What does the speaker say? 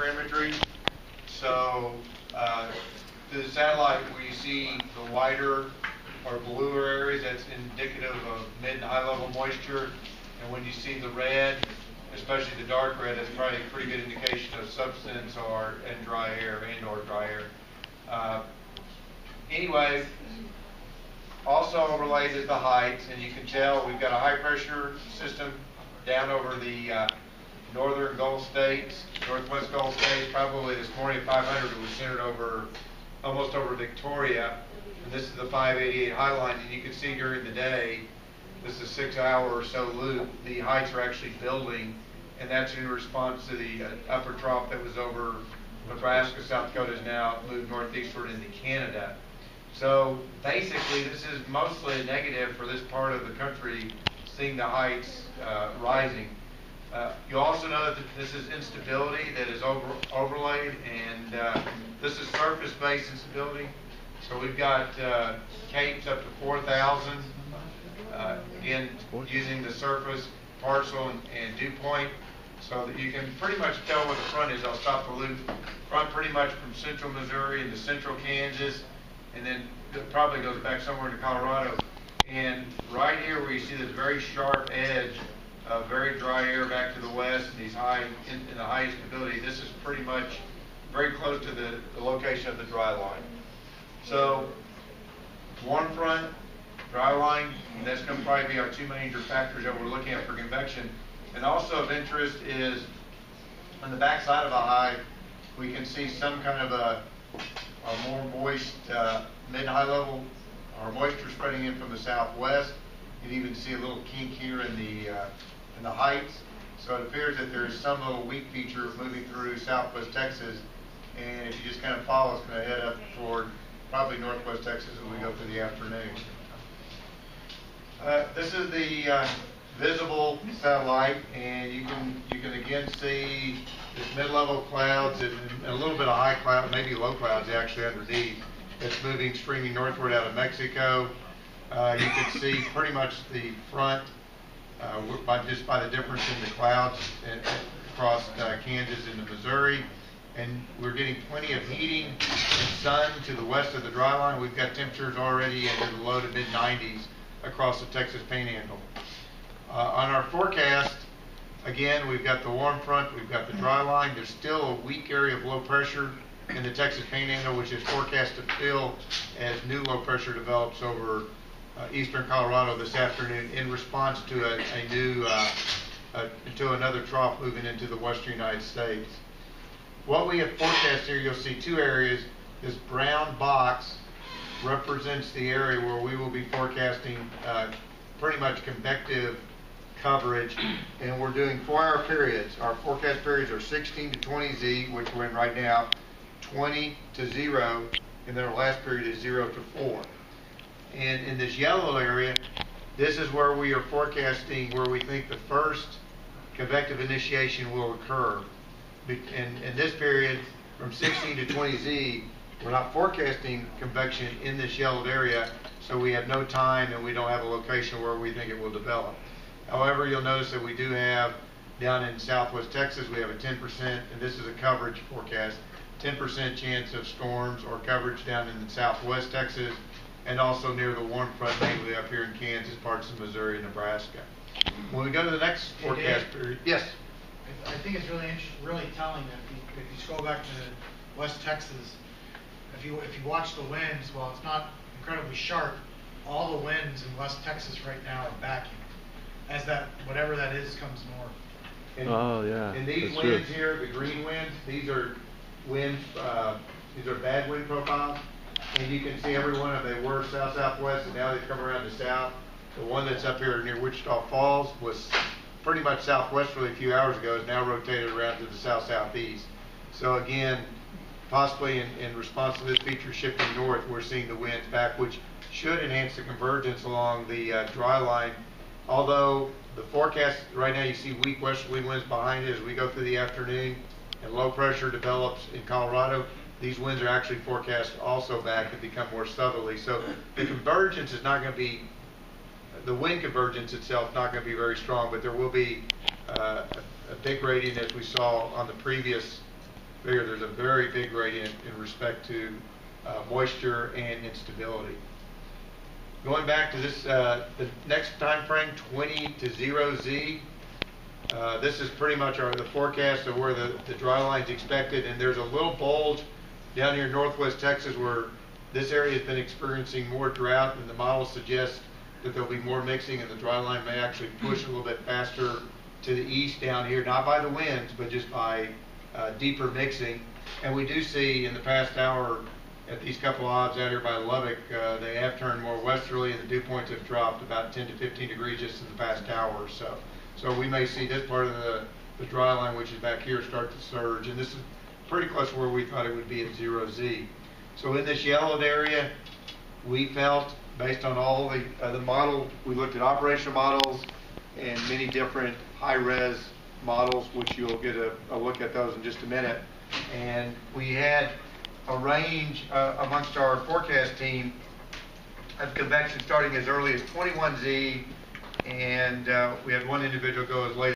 camera imagery. So the satellite, where you see the whiter or bluer areas, that's indicative of mid and high level moisture. And when you see the red, especially the dark red, that's probably a pretty good indication of substance or dry air. Anyway, also overlaid is the heights, and you can tell we've got a high pressure system down over the northern Gulf states, northwest Gulf states. Probably this morning at 500 it was centered over, almost over Victoria, and this is the 588 high line. And you can see during the day, this is a 6 hour or so loop, the heights are actually building, and that's in response to the upper trough that was over Nebraska. South Dakota has now moved northeastward into Canada. So basically, this is mostly a negative for this part of the country, seeing the heights rising. You also know that this is instability that is overlaid, and this is surface-based instability. So we've got capes up to 4,000, again, using the surface, parcel, and dew point, so that you can pretty much tell where the front is. I'll stop the loop. Front pretty much from central Missouri into central Kansas, and then it probably goes back somewhere into Colorado. And right here where you see this very sharp edge of very dry air back to the west, and these high, in the high stability, this is pretty much very close to the location of the dry line. So warm front, dry line, and that's going to probably be our two major factors that we're looking at for convection. And also of interest is on the back side of a high, we can see some kind of a more moist mid high level or moisture spreading in from the southwest. You can even see a little kink here in the heights. So it appears that there's some little weak feature moving through southwest Texas, and if you just kind of follow, it's going to head up toward probably northwest Texas as we go through the afternoon. This is the visible satellite, and you can again see this mid-level clouds and a little bit of high cloud, maybe low clouds actually underneath. It's moving, streaming northward out of Mexico. You can see pretty much the front just by the difference in the clouds across Kansas into Missouri. And we're getting plenty of heating and sun to the west of the dry line. We've got temperatures already into the low to mid 90s across the Texas Panhandle. On our forecast, again, we've got the warm front, we've got the dry line. There's still a weak area of low pressure in the Texas Panhandle, which is forecast to fill as new low pressure develops over eastern Colorado this afternoon in response to another trough moving into the western United States. What we have forecast here, you'll see two areas. This brown box represents the area where we will be forecasting pretty much convective coverage, and we're doing 4-hour periods. Our forecast periods are 16 to 20 Z, which we're in right now, 20 to 0, and then our last period is 0 to 4. And in this yellow area, this is where we are forecasting where we think the first convective initiation will occur. In this period, from 16 to 20 Z, we're not forecasting convection in this yellowed area, so we have no time and we don't have a location where we think it will develop. However, you'll notice that we do have down in southwest Texas, we have a 10%, and this is a coverage forecast, 10% chance of storms or coverage down in southwest Texas, and also near the warm front, mainly up here in Kansas, parts of Missouri and Nebraska. When we go to the next forecast period, yes? I think it's really telling that if you scroll back to West Texas, if you watch the winds, while it's not incredibly sharp, all the winds in West Texas right now are backing. As that, whatever that is, comes north. And, oh yeah. And these winds here, the green winds, these are winds. These are bad wind profiles, and you can see every one of them. They were south-southwest, and now they've come around to south. The one that's up here near Wichita Falls was pretty much southwesterly a few hours ago. Is now rotated around to the south-southeast. So again, possibly in response to this feature shifting north, we're seeing the winds back, which should enhance the convergence along the dry line. Although the forecast right now, you see weak westerly winds behind it as we go through the afternoon, and low pressure develops in Colorado. These winds are actually forecast also back to become more southerly. So the convergence is not going to be, the wind convergence itself not going to be very strong, but there will be a big gradient as we saw on the previous figure there's a very big gradient in respect to moisture and instability. Going back to this, the next time frame, 20 to 0Z, this is pretty much the forecast of where the dry line's expected, and there's a little bulge down here in northwest Texas where this area has been experiencing more drought, and the model suggests that there'll be more mixing, and the dry line may actually push a little bit faster to the east down here, not by the winds, but just by deeper mixing. And we do see in the past hour, at these couple odds out here by Lubbock, they have turned more westerly, and the dew points have dropped about 10 to 15 degrees just in the past hour or so. So we may see this part of the dry line, which is back here, start to surge, and this is pretty close to where we thought it would be at 0Z. So in this yellowed area, we felt, based on all the model, we looked at operational models and many different high-res models, which you'll get a look at those in just a minute. And we had a range amongst our forecast team of convection starting as early as 21Z, and we had one individual go as late